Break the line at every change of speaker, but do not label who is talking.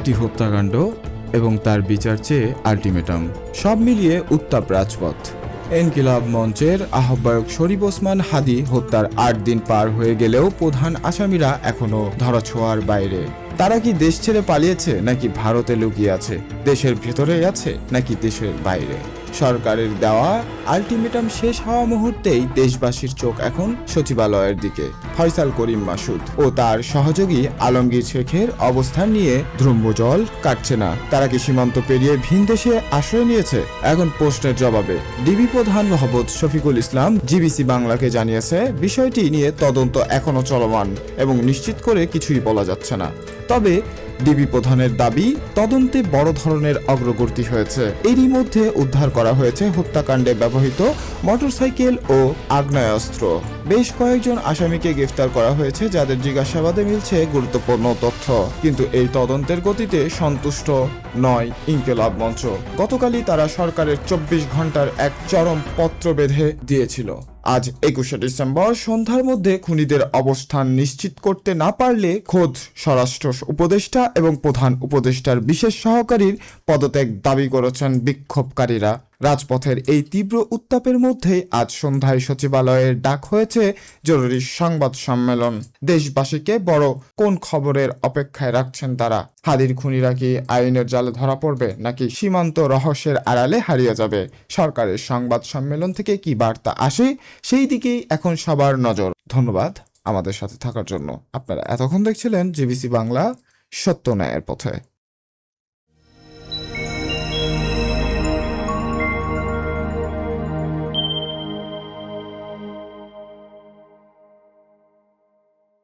একটি হত্যাকাণ্ড এবং তার বিচার চেয়ে আলটিমেটাম, সব মিলিয়ে উত্তাপ রাজপথ। ইনকিলাব মঞ্চের আহ্বায়ক শরীফ ওসমান হাদী হত্যার ৮ দিন পার হয়ে গেলেও প্রধান আসামিরা এখনো ধরাছোঁয়ার বাইরে। তারা কি দেশ ছেড়ে পালিয়েছে নাকি ভারতে লুকিয়ে আছে, দেশের ভেতরেই আছে নাকি দেশের বাইরে? সরকারের দেওয়া আলটিমেটাম শেষ হওয়া মুহূর্তেই দেশবাসীর চোখ এখন সচিবালয়ের দিকে। ফয়সাল করিম মাসুদ ও তার সহযোগী আলমগীর শেখের অবস্থান নিয়ে ধ্রুম্বজল কাটছে না। তারা কি সীমান্ত পেরিয়ে ভিন দেশে আশ্রয় নিয়েছে? এখন প্রশ্নের জবাবে ডিবি প্রধান মোহাম্মদ শফিকুল ইসলাম জিবিসি বাংলাকে জানিয়েছে, বিষয়টি নিয়ে তদন্ত এখনো চলমান এবং নিশ্চিত করে কিছুই বলা যাচ্ছে না। তবে ডিবি প্রধানের দাবি, তদন্তে বড় ধরনের অগ্রগতি হয়েছে। এরই মধ্যে উদ্ধার করা হয়েছে হত্যাকাণ্ডে ব্যবহৃত মোটরসাইকেল ও আগ্নেয়াস্ত্র। বেশ কয়েকজন আসামিকে গ্রেফতার করা হয়েছে, যাদের জিজ্ঞাসাবাদে মিলছে গুরুত্বপূর্ণ তথ্য। কিন্তু এই তদন্তের গতিতে সন্তুষ্ট নয় ইনকিলাব মঞ্চ। গতকালই তারা সরকারের ২৪ ঘন্টার এক চরম পত্র বেঁধে দিয়েছিল। আজ ২১শে ডিসেম্বর সন্ধ্যার মধ্যে খুনিদের অবস্থান নিশ্চিত করতে না পারলে খোদ স্বরাষ্ট্র উপদেষ্টা এবং প্রধান উপদেষ্টার বিশেষ সহকারীর পদত্যাগ দাবি করেছেন বিক্ষোভকারীরা। রাজপথের এই তীব্র উত্তাপের মধ্যেই আজ সন্ধ্যায় সচিবালয়ের ডাক হয়েছে জরুরি সংবাদ সম্মেলন। দেশবাসীকে বড় কোন খবরের অপেক্ষায় রাখছেন তারা? হাদীর খুনিরা কি আইনের জালে ধরা পড়বে নাকি সীমান্ত রহস্যের আড়ালে হারিয়ে যাবে? সরকারের সংবাদ সম্মেলন থেকে কি বার্তা আসে, সেই দিকেই এখন সবার নজর। ধন্যবাদ আমাদের সাথে থাকার জন্য। আপনারা এতক্ষণ দেখছিলেন জিবিসি বাংলা, সত্য ন্যায়ের পথে।